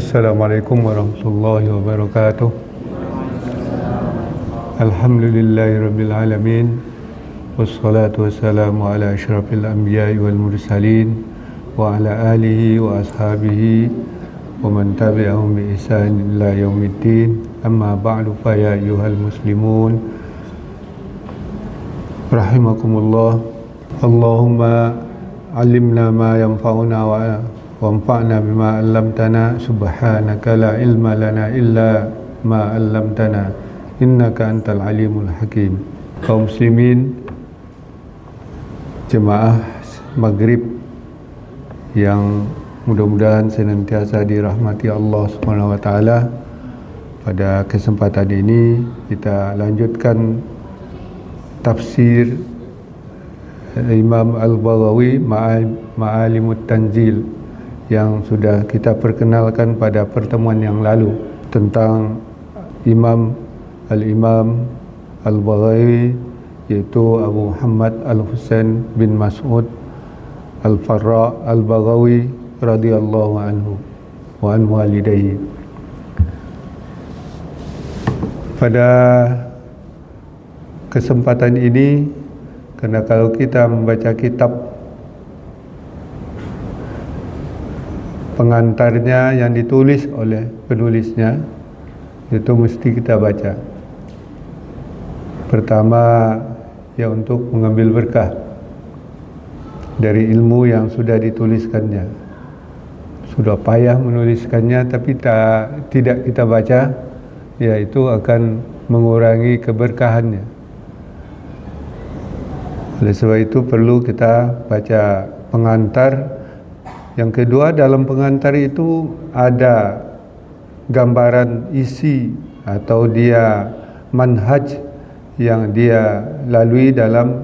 Assalamualaikum warahmatullahi wabarakatuh. Alhamdulillahirabbil alamin. Wassalatu wassalamu ala asyrafil anbiya'i wal mursalin wa ala alihi wa ashabihi wa man tabi'ahum bi ihsan ila yaumiddin. Amma ba'du, fa ya ayyuhal muslimun rahimakumullah. Allahumma 'allimna ma yanfa'una wanfa'na bima 'allamtana. Subhanaka la ilma lana illa ma 'allamtana innaka antal alimul hakim. Kaum muslimin, jemaah maghrib yang mudah-mudahan senantiasa dirahmati Allah Subhanahu wa taala. Pada kesempatan ini kita lanjutkan tafsir Imam Al-Baghawi Ma'alimut Tanzil yang sudah kita perkenalkan pada pertemuan yang lalu tentang Al-Imam Al-Baghawi, yaitu Abu Muhammad Al-Husain bin Mas'ud Al-Farra Al-Baghawi radhiyallahu anhu wa an walidayhi. Pada kesempatan ini, karena kalau kita membaca kitab pengantarnya yang ditulis oleh penulisnya, itu mesti kita baca. Pertama, ya untuk mengambil berkah dari ilmu yang sudah dituliskannya. Sudah payah menuliskannya, tapi tidak kita baca, ya itu akan mengurangi keberkahannya. Oleh sebab itu perlu kita baca pengantar. Yang kedua, dalam pengantar itu ada gambaran isi atau dia manhaj yang dia lalui dalam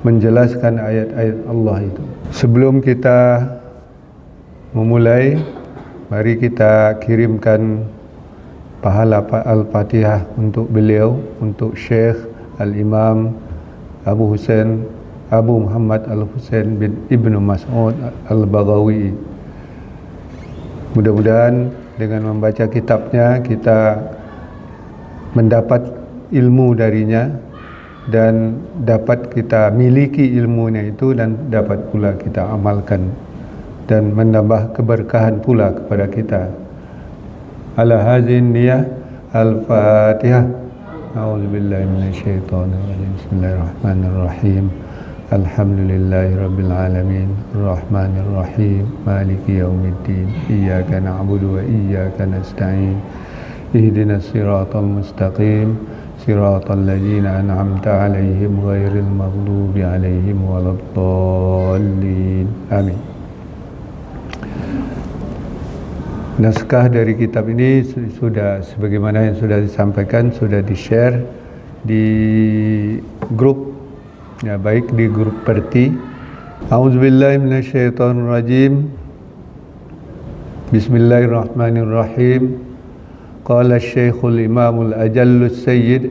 menjelaskan ayat-ayat Allah itu. Sebelum kita memulai, mari kita kirimkan pahala Al-Fatihah untuk beliau, untuk Syekh Al-Imam Abu Muhammad Al-Husain bin Ibnu Mas'ud Al-Baghawi. Mudah-mudahan dengan membaca kitabnya kita mendapat ilmu darinya dan dapat kita miliki ilmunya itu dan dapat pula kita amalkan dan menambah keberkahan pula kepada kita. Ala hazin niyah. Al-Fatihah. A'udzubillahi minasyaitonir rajim. Bismillahirrahmanirrahim. Alhamdulillahirabbil alamin. Arrahmanir rahim. Maliki yaumiddin. Iyyaka na'budu wa iyyaka nasta'in. Ihdinas siratal mustaqim. Siratal ladzina an'amta 'alaihim ghairil maghdubi 'alaihim waladdallin. Amin. Naskah dari kitab ini sudah, sebagaimana yang sudah disampaikan, sudah di-share di grup, ya, baik di grup Perti. A'udzubillahi minasyaitonirrajim. Bismillahirrahmanirrahim. Qala Syekhul Imamul Ajallus Sayyid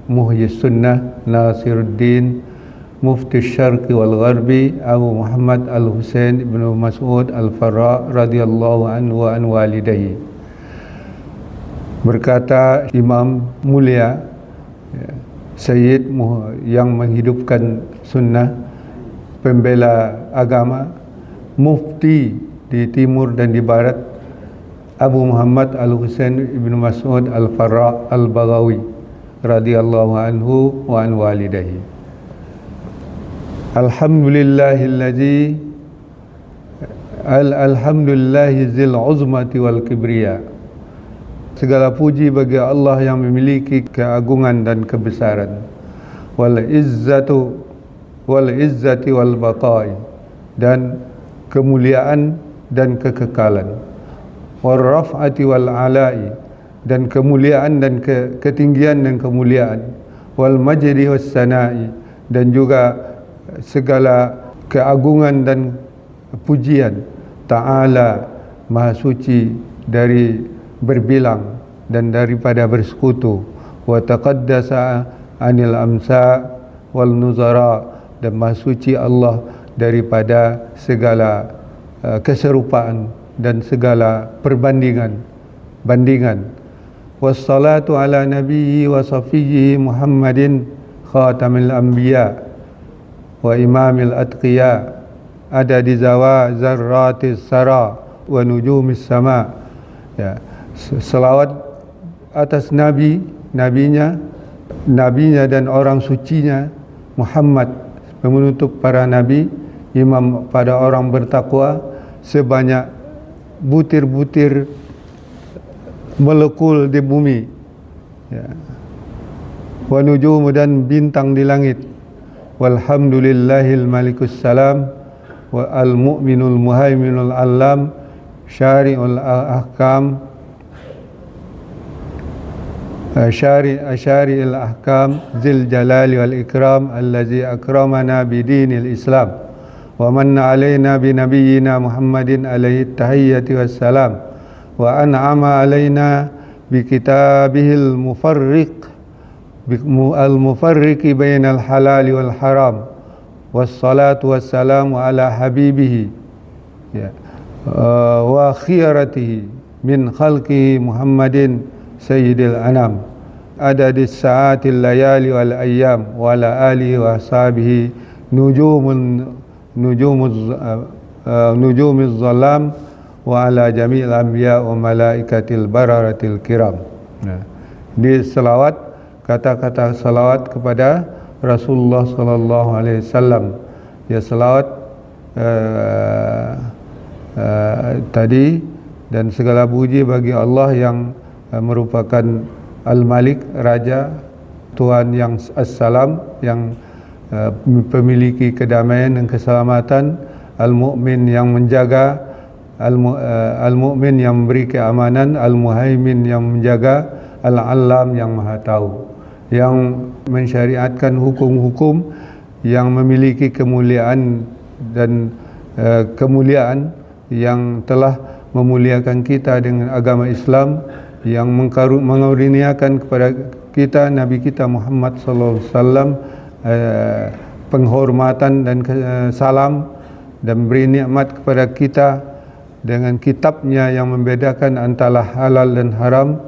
Muhyis Sunnah Nasiruddin Mufti Syarqi wal Gharbi Abu Muhammad Al-Husain bin Mas'ud Al-Farra radhiyallahu anhu wa an walidayhi. Berkata Imam mulia, Sayyid yang menghidupkan sunnah, pembela agama, mufti di timur dan di barat, Abu Muhammad Al-Husain bin Mas'ud Al-Farra Al-Baghawi radhiyallahu anhu wa an walidayhi. Alhamdulillahillazi zil uzmati wal kibriya. Segala puji bagi Allah yang memiliki keagungan dan kebesaran. Wal izzati wal baqai, dan kemuliaan dan kekekalan. Wal raf'ati wal alai, dan kemuliaan dan ketinggian dan kemuliaan. Wal majdi was sanai, dan juga segala keagungan dan pujian. Ta'ala, maha suci dari berbilang dan daripada bersekutu. Wa taqaddasa anil amsa wal nuzara, dan maha suci Allah daripada segala keserupaan dan segala bandingan. Wassalatu ala nabiyyi wa safiyyi Muhammadin khatamil anbiya wa imamil atqiya adadi zawa zarratis sara wa nujumis sama. Ya, selawat atas nabinya dan orang sucinya Muhammad, penutup para nabi, imam pada orang bertakwa, sebanyak butir-butir molekul di bumi, ya. Wa nujum, dan bintang di langit. Walhamdulillahil malikus salam wa al mu'minul muhaiminul alam syari'ul ahkam syari'il ahkam zil jalali wal ikram allazi akramana bidinil islam wa manna alaina bi nabiyyina Muhammadin alaihi tahiyyati wassalam wa an'ama alaina bi kitabihil mufarriqi bainal halali wal haram wassalatu wassalamu ala habibihi, ya, wa khiyaratihi min khalqihi Muhammadin sayyidil anam adadis sa'atil layali wal ayyam wa ala alihi wa ashabihi nujumiz zalam wa ala jami'il anbiya wa malaikatil bararatil kiram. Nah, di selawat, kata-kata selawat kepada Rasulullah sallallahu alaihi wasallam. Ya, selawat tadi, dan segala puji bagi Allah yang merupakan Al-Malik, Raja, Tuhan yang As-Salam, yang memiliki kedamaian dan keselamatan, Al-Mu'min yang menjaga, Al-Mu'min yang memberi keamanan, Al-Muhaimin yang menjaga, Al-Alam yang Maha Tahu, yang mensyariatkan hukum-hukum yang memiliki kemuliaan dan kemuliaan, yang telah memuliakan kita dengan agama Islam, yang mengurniakan kepada kita Nabi kita Muhammad sallallahu alaihi wasallam penghormatan dan salam, dan beri nikmat kepada kita dengan kitabnya yang membedakan antara halal dan haram.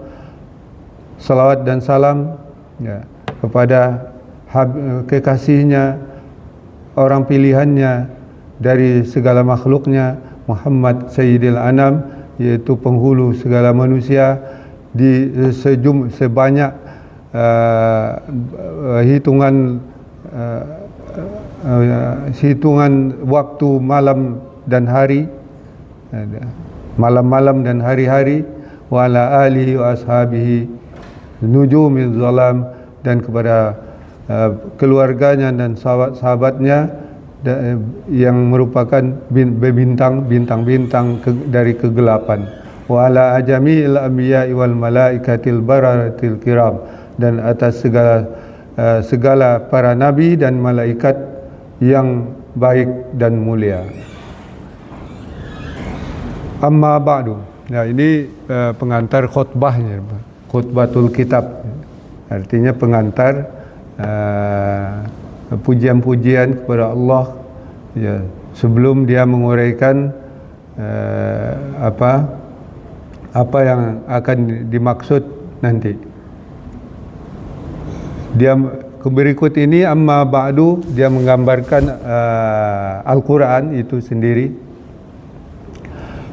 Salawat dan salam, ya, kepada kekasihnya, orang pilihannya dari segala makhluknya, Muhammad Sayyidil Anam, yaitu penghulu segala manusia, di sebanyak hitungan waktu malam dan hari, malam-malam dan hari-hari, wa ala alihi wa ashabihi nujumiz zalam, dan kepada keluarganya dan sahabat-sahabatnya yang merupakan bintang-bintang dari kegelapan, wa ala ajami'il anbiya'i wal malaikatil bararatil kiram, dan atas segala para nabi dan malaikat yang baik dan mulia. Amma ba'du. Nah, ini pengantar khutbahnya, khutbatul kitab, artinya pengantar pujian-pujian kepada Allah, ya, sebelum dia menguraikan apa yang akan dimaksud nanti. Dia berikut ini, amma ba'du, dia menggambarkan Al-Quran itu sendiri.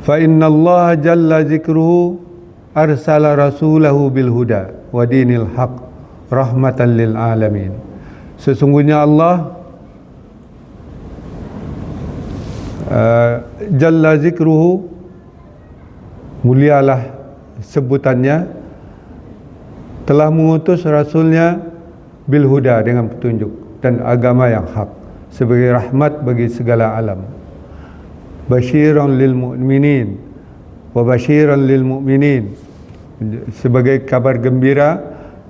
Fa inna Allah jalla zikruhu arsala rasulahu bil huda wa dinil haq rahmatan lil alamin. Sesungguhnya Allah jalla zikruhu, mulialah sebutannya, telah mengutus Rasulnya bil huda, dengan petunjuk dan agama yang hak, sebagai rahmat bagi segala alam. Basyiran lil mu'minin wa basyiran lil mu'minin, sebagai kabar gembira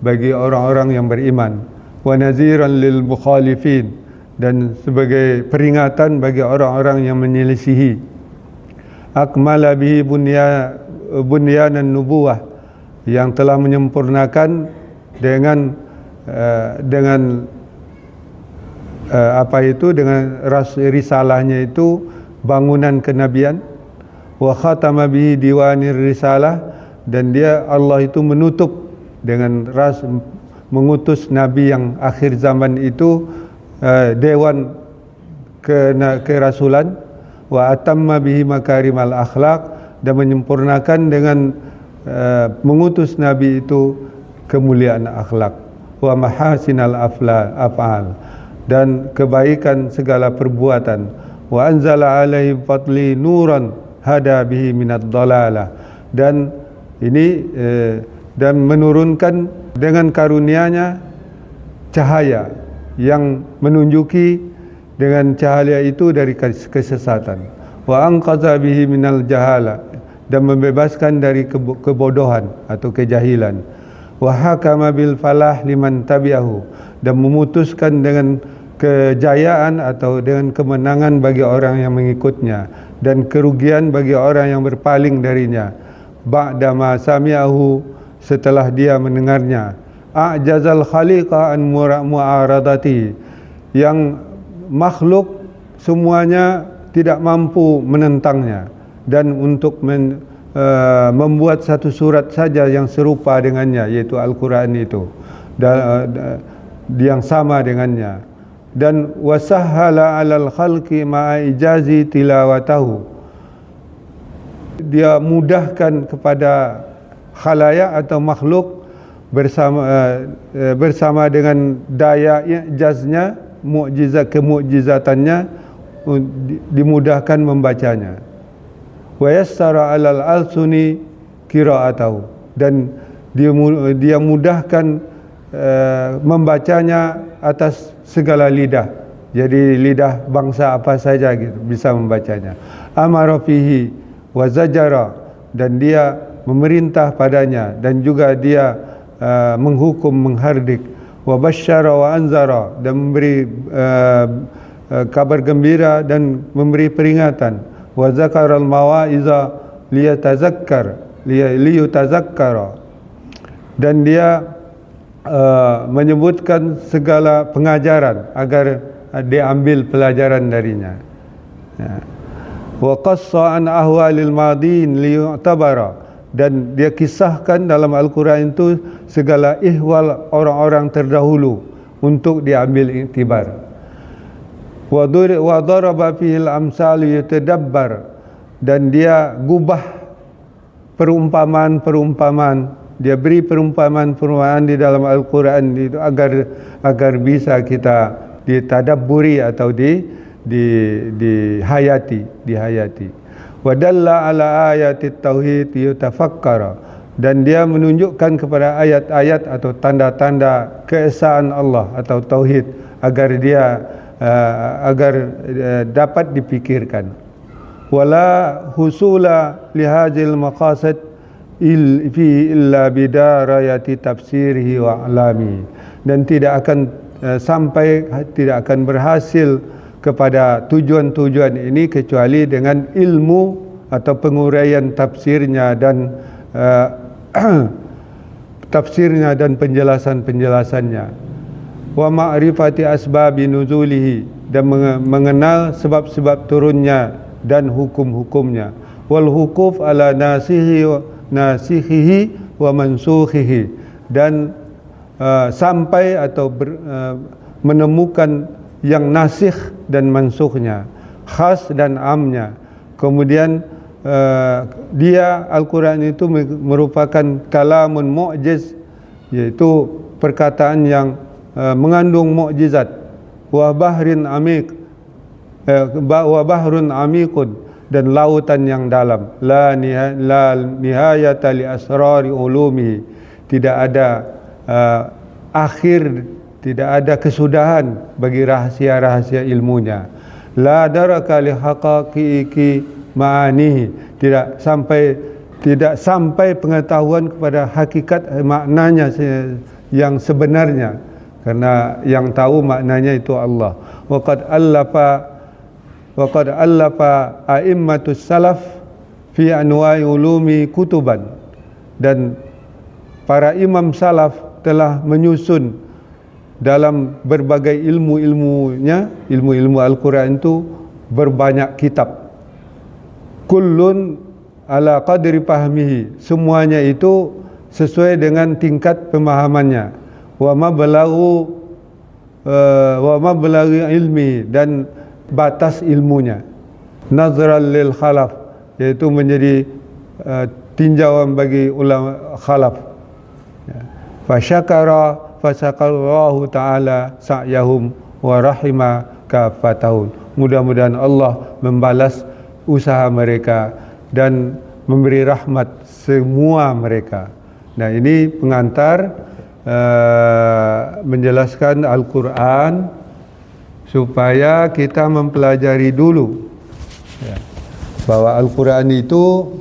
bagi orang-orang yang beriman, wa naziran lil mukhalifin, dan sebagai peringatan bagi orang-orang yang menyelisihi. Akmala bihi bunyanan nubuwah, yang telah menyempurnakan dengan dengan risalahnya itu bangunan kenabian. wa khatama bihi diwanir risalah, dan dia Allah itu menutup dengan mengutus Nabi yang akhir zaman itu dewan kerasulan, wa atamma bihi makarimal akhlaq, dan menyempurnakan dengan mengutus Nabi itu kemuliaan akhlak, wa mahasinal af'al, dan kebaikan segala perbuatan, wa anzala alaihi fadli nuran hada bihi minad dalalah, dan ini dan menurunkan dengan karunia-Nya cahaya yang menunjuki dengan cahaya itu dari kesesatan, wa anqadha bihi minal jahala, dan membebaskan dari kebodohan atau kejahilan, wa hakama bil falah liman tabi'ahu, dan memutuskan dengan kejayaan atau dengan kemenangan bagi orang yang mengikutnya, dan kerugian bagi orang yang berpaling darinya. Ba'da ma sami'ahu, setelah dia mendengarnya. A'jazal khaliqa an mu'aradati, yang makhluk semuanya tidak mampu menentangnya, dan untuk membuat satu surat saja yang serupa dengannya, yaitu Al-Quran itu, yang sama dengannya. Dan wasahhala 'alal khalqi ma'a ijazi tilawatahu, dia mudahkan kepada khalayak atau makhluk bersama dengan daya ijaznya, kemu'jizatannya, dimudahkan membacanya. Wa yassara 'alal alsuni qira'atahu, dan dia mudahkan membacanya atas segala lidah. Jadi lidah bangsa apa saja gitu bisa membacanya. Amara fihi wa zajara, dan dia memerintah padanya, dan juga dia menghukum, menghardik. Wa basyara wa anzara, dan memberi kabar gembira dan memberi peringatan. Wa zakaral mawa'iza liyutazakkara, dan dia menyebutkan segala pengajaran agar diambil pelajaran darinya. Wa qassa an ahwalil madin liyu'tabara, dan dia kisahkan dalam Al-Quran itu segala ihwal orang-orang terdahulu untuk diambil iktibar. Wa daraba fihil amsal yatadabbar, dan dia gubah perumpamaan, dia beri perumpamaan di dalam Al-Quran itu agar bisa kita ditadabburi atau dihayati. Wa dalla ala ayatit tauhid yutafakkara, dan dia menunjukkan kepada ayat-ayat atau tanda-tanda keesaan Allah atau tauhid agar dapat dipikirkan. Wala husula lihazil maqasid illa bidarayati tafsirihi wa alami, dan tidak akan berhasil kepada tujuan-tujuan ini kecuali dengan ilmu atau penguraian tafsirnya dan penjelasan-penjelasannya. Wa ma'rifati asbabi nuzulihi, dan mengenal sebab-sebab turunnya dan hukum-hukumnya. Wal hukuf ala nasikhihi wa mansukhihi, dan sampai atau menemukan yang nasikh dan mansukhnya, khas dan amnya. Kemudian dia Al-Quran itu merupakan kalamun mu'jiz, yaitu perkataan yang mengandung mukjizat. Wa bahrun amikun, dan lautan yang dalam. La nihayata li asrari ulumi, tidak ada akhir, tidak ada kesudahan bagi rahasia-rahasia ilmunya. La daraka li haqaqiqi ma'anihi, tidak sampai pengetahuan kepada hakikat maknanya yang sebenarnya, karena yang tahu maknanya itu Allah. Wa qad allafa a'immatus salaf fi anwa'i ulumi kutuban, dan para imam salaf telah menyusun dalam berbagai ilmu Al-Quran itu berbanyak kitab. Kullun ala qadri fahmihi, semuanya itu sesuai dengan tingkat pemahamannya. Wa mablaghi ilmi, dan batas ilmunya. Nazran lil khalaf, yaitu menjadi tinjauan bagi ulama khalaf. Fasyakarallahu ta'ala sa'yahum wa rahima kafatahum. Mudah-mudahan Allah membalas usaha mereka dan memberi rahmat semua mereka. Nah, ini pengantar menjelaskan Al-Quran supaya kita mempelajari dulu bahwa Al-Quran itu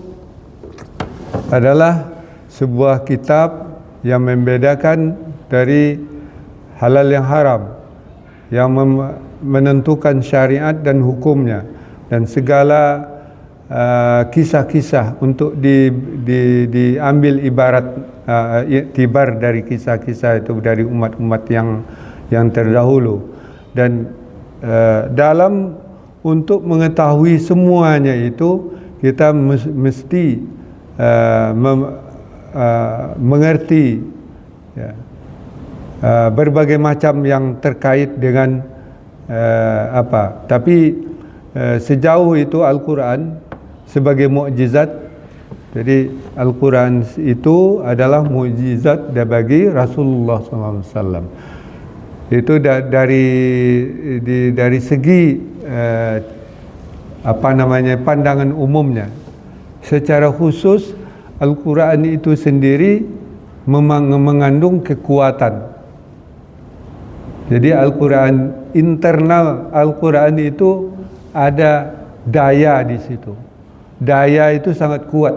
adalah sebuah kitab yang membedakan dari halal yang haram, yang menentukan syariat dan hukumnya, dan segala kisah-kisah untuk diambil ibarat iktibar dari kisah-kisah itu dari umat-umat yang terdahulu. Dan dalam untuk mengetahui semuanya itu kita mesti mengerti berbagai macam yang terkait dengan tapi sejauh itu Al-Quran sebagai mukjizat. Jadi Al-Quran itu adalah mukjizat bagi Rasulullah SAW. Itu dari segi pandangan umumnya. Secara khusus Al-Quran itu sendiri mengandung kekuatan. Jadi Al-Quran, internal Al-Quran itu ada daya di situ. Daya itu sangat kuat.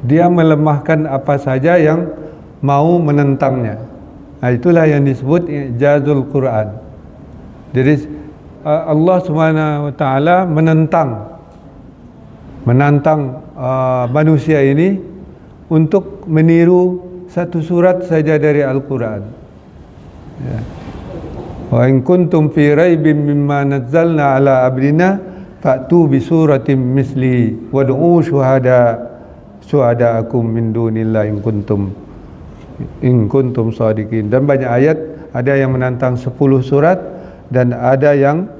Dia melemahkan apa saja yang mau menentangnya. Nah, itulah yang disebut i'jazul Quran. Jadi Allah SWT menantang manusia ini untuk meniru satu surat saja dari Al-Quran. Ya. Wa in kuntum fi raibin mimma nazzalna ala abdina fa'tu bi suratin misli wad'u syuhada'akum min dunillahi in kuntum shadiqin. Dan banyak ayat, ada yang menantang 10 surat dan ada yang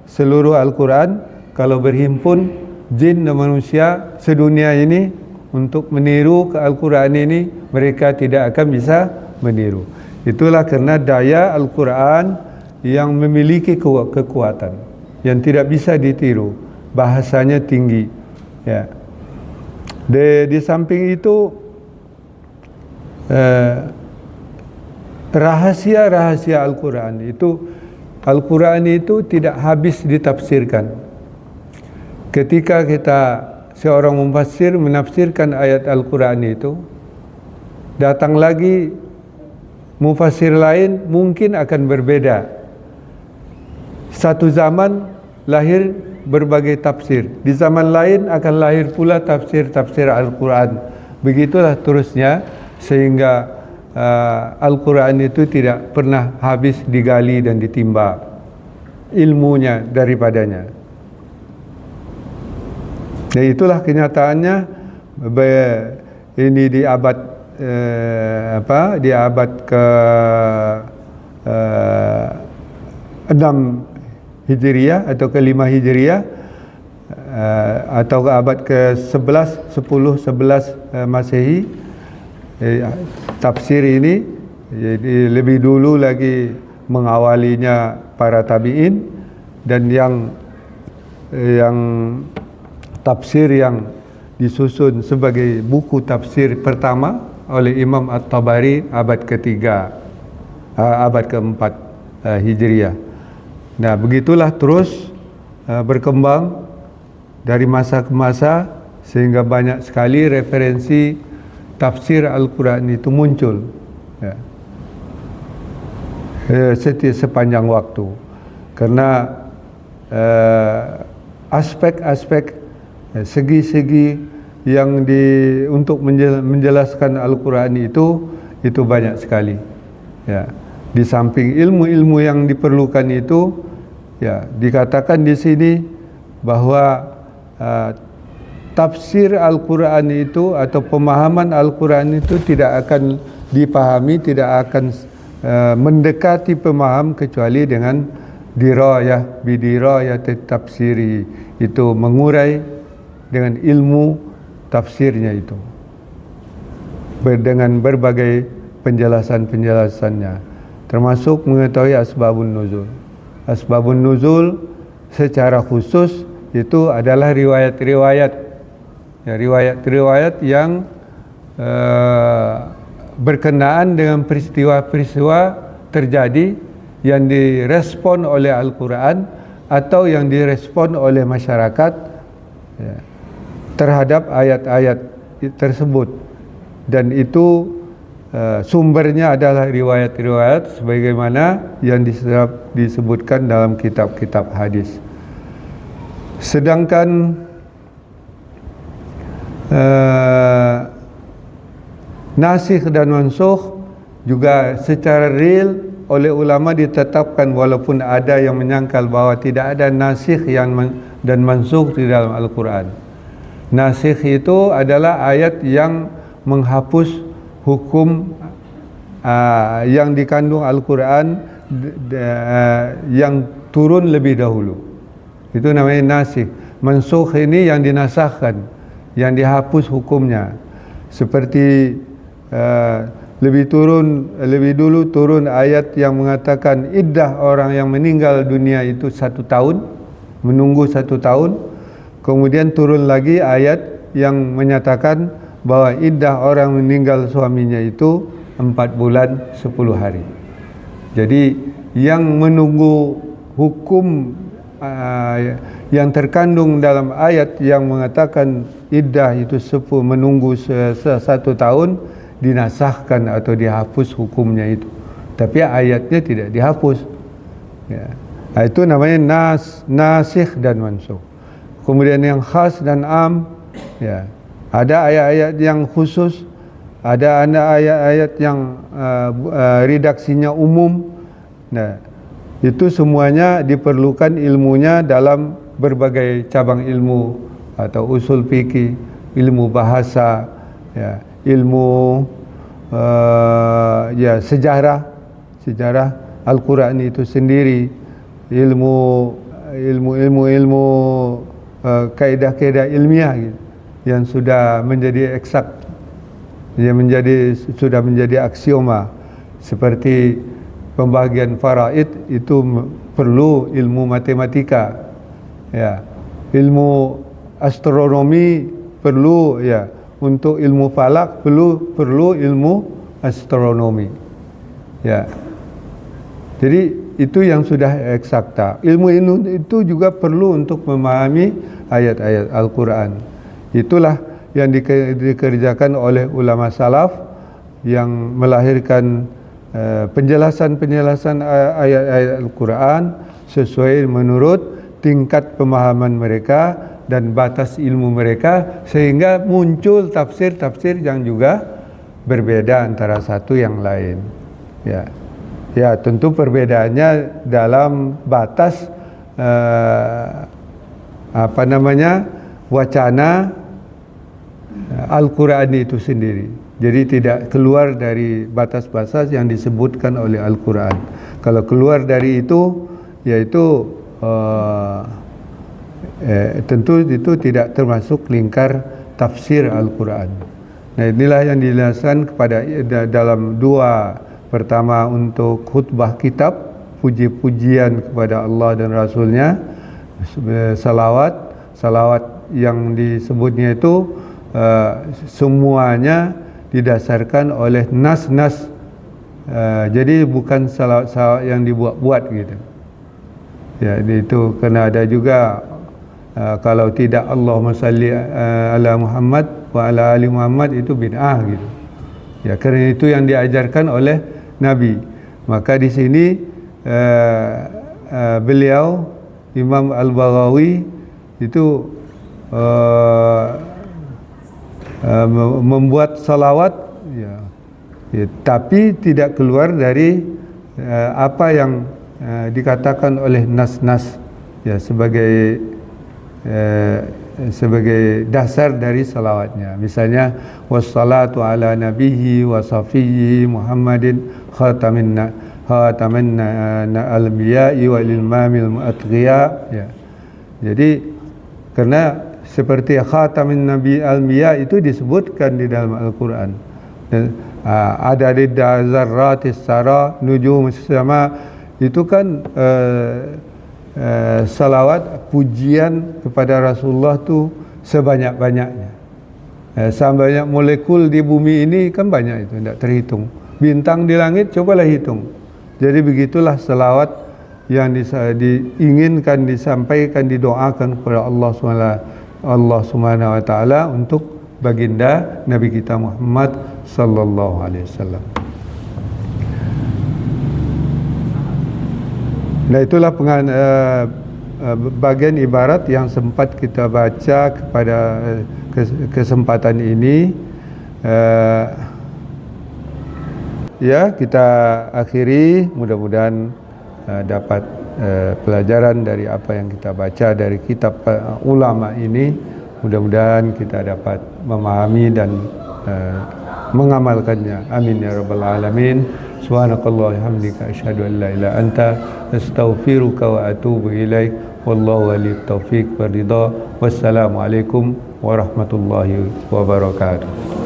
seluruh Al-Quran. Kalau berhimpun jin dan manusia sedunia ini untuk meniru ke Al-Quran ini, mereka tidak akan bisa meniru. Itulah karena daya Al-Quran yang memiliki kekuatan yang tidak bisa ditiru, bahasanya tinggi. Ya. Di samping itu rahasia-rahasia Al-Quran itu tidak habis ditafsirkan. Ketika seorang mufassir menafsirkan ayat Al-Quran itu, datang lagi mufassir lain mungkin akan berbeda. Satu zaman lahir berbagai tafsir, di zaman lain akan lahir pula tafsir Al-Quran. Begitulah terusnya, sehingga Al-Quran itu tidak pernah habis digali dan ditimba ilmunya daripadanya. Dan itulah kenyataannya. Ini di abad ke 6 Hijriah atau ke 5 Hijriah, atau ke abad ke 11 Masehi. Tafsir ini jadi lebih dulu lagi mengawalinya para tabi'in, dan yang tafsir yang disusun sebagai buku tafsir pertama oleh Imam At-Tabari abad ke-3, abad ke-4 Hijriah. Nah, begitulah terus berkembang dari masa ke masa, sehingga banyak sekali referensi tafsir Al-Quran itu muncul, ya, sepanjang waktu. Karena aspek-aspek, segi-segi yang untuk menjelaskan Al-Quran itu banyak sekali. Ya, di samping ilmu-ilmu yang diperlukan itu, ya, dikatakan di sini bahwa tafsir Al-Quran itu atau pemahaman Al-Quran itu tidak akan dipahami, tidak akan mendekati pemaham kecuali dengan dirayah, bidirayah tafsiri, itu mengurai dengan ilmu tafsirnya itu dengan berbagai penjelasan-penjelasannya, termasuk mengetahui asbabun nuzul. Asbabun nuzul secara khusus itu adalah riwayat-riwayat, ya, riwayat-riwayat yang berkenaan dengan peristiwa-peristiwa terjadi yang direspon oleh Al-Quran atau yang direspon oleh masyarakat, ya, terhadap ayat-ayat tersebut, dan itu sumbernya adalah riwayat-riwayat sebagaimana yang disebutkan dalam kitab-kitab hadis. Sedangkan nasikh dan mansukh juga secara real oleh ulama ditetapkan, walaupun ada yang menyangkal bahwa tidak ada nasikh dan mansukh di dalam Al-Quran. Nasikh itu adalah ayat yang menghapus hukum yang dikandung Al-Quran yang turun lebih dahulu. Itu namanya nasikh. Mansukh ini yang dinasahkan, yang dihapus hukumnya. Seperti lebih dulu turun ayat yang mengatakan iddah orang yang meninggal dunia itu 1 tahun, menunggu 1 tahun. Kemudian turun lagi ayat yang menyatakan bahwa iddah orang meninggal suaminya itu 4 bulan 10 hari. Jadi yang menunggu hukum yang terkandung dalam ayat yang mengatakan iddah itu menunggu 1 tahun, dinasahkan atau dihapus hukumnya itu, tapi ayatnya tidak dihapus, ya. Itu namanya nasikh dan mansukh. Kemudian yang khas dan am, ya, ada ayat-ayat yang khusus, ada ayat-ayat yang redaksinya umum. Nah, itu semuanya diperlukan ilmunya dalam berbagai cabang ilmu atau usul fikih, ilmu bahasa, ya, ilmu sejarah Al-Quran itu sendiri, ilmu kaidah-kaidah ilmiah gitu, yang sudah menjadi eksak, yang sudah menjadi aksioma, seperti pembagian faraid itu perlu ilmu matematika, ya, ilmu astronomi perlu, ya, untuk ilmu falak perlu ilmu astronomi, ya. Jadi itu yang sudah eksakta. Ilmu itu juga perlu untuk memahami ayat-ayat Al-Quran. Itulah yang dikerjakan oleh ulama salaf yang melahirkan penjelasan-penjelasan ayat-ayat Al-Quran sesuai menurut tingkat pemahaman mereka dan batas ilmu mereka, sehingga muncul tafsir-tafsir yang juga berbeda antara satu yang lain, ya. Ya, tentu perbedaannya dalam batas wacana Al-Quran itu sendiri. Jadi tidak keluar dari batas-batas yang disebutkan oleh Al-Quran. Kalau keluar dari itu, yaitu tentu itu tidak termasuk lingkar tafsir Al-Quran. Nah, inilah yang dijelaskan kepada dalam dua. Pertama, untuk khutbah kitab, puji-pujian kepada Allah dan Rasulnya, salawat yang disebutnya itu semuanya didasarkan oleh nas-nas, jadi bukan salawat yang dibuat-buat gitu. Ya, itu kena ada juga kalau tidak Allahumma salli ala Muhammad wa ala ali Muhammad, itu bid'ah gitu. Ya, kerana itu yang diajarkan oleh Nabi. Maka di sini beliau Imam Al-Baghawi itu membuat salawat, ya, tapi tidak keluar dari apa yang dikatakan oleh nas-nas, ya, sebagai sebagai dasar dari salawatnya. Misalnya wassalatu ala nabiyyi wa safiyyi Muhammadin khatamin al-anbiya'i wal imamil mu'atqiya, ya. Jadi karena seperti khatamin nabi al-anbiya itu disebutkan di dalam Al-Qur'an. Dan ada di zarratis sara nujum sama, itu kan salawat pujian kepada Rasulullah tu sebanyak-banyaknya. Sebanyak molekul di bumi ini kan banyak, itu tidak terhitung. Bintang di langit cobalah hitung. Jadi begitulah salawat yang diinginkan, disampaikan, didoakan kepada Allah Subhanahu wa taala untuk baginda Nabi kita Muhammad sallallahu alaihi wasallam. Nah, itulah bagian ibarat yang sempat kita baca kepada kesempatan ini. Ya, kita akhiri, mudah-mudahan dapat pelajaran dari apa yang kita baca dari kitab ulama ini. Mudah-mudahan kita dapat memahami dan mengamalkannya. Amin ya rabbal alamin. Subhanakallah hamdika asyhadu an la ilaha anta astaghfiruka wa atubu ilaik. Wallahu waliyut taufiq wa ridha. Wassalamualaikum warahmatullahi wabarakatuh.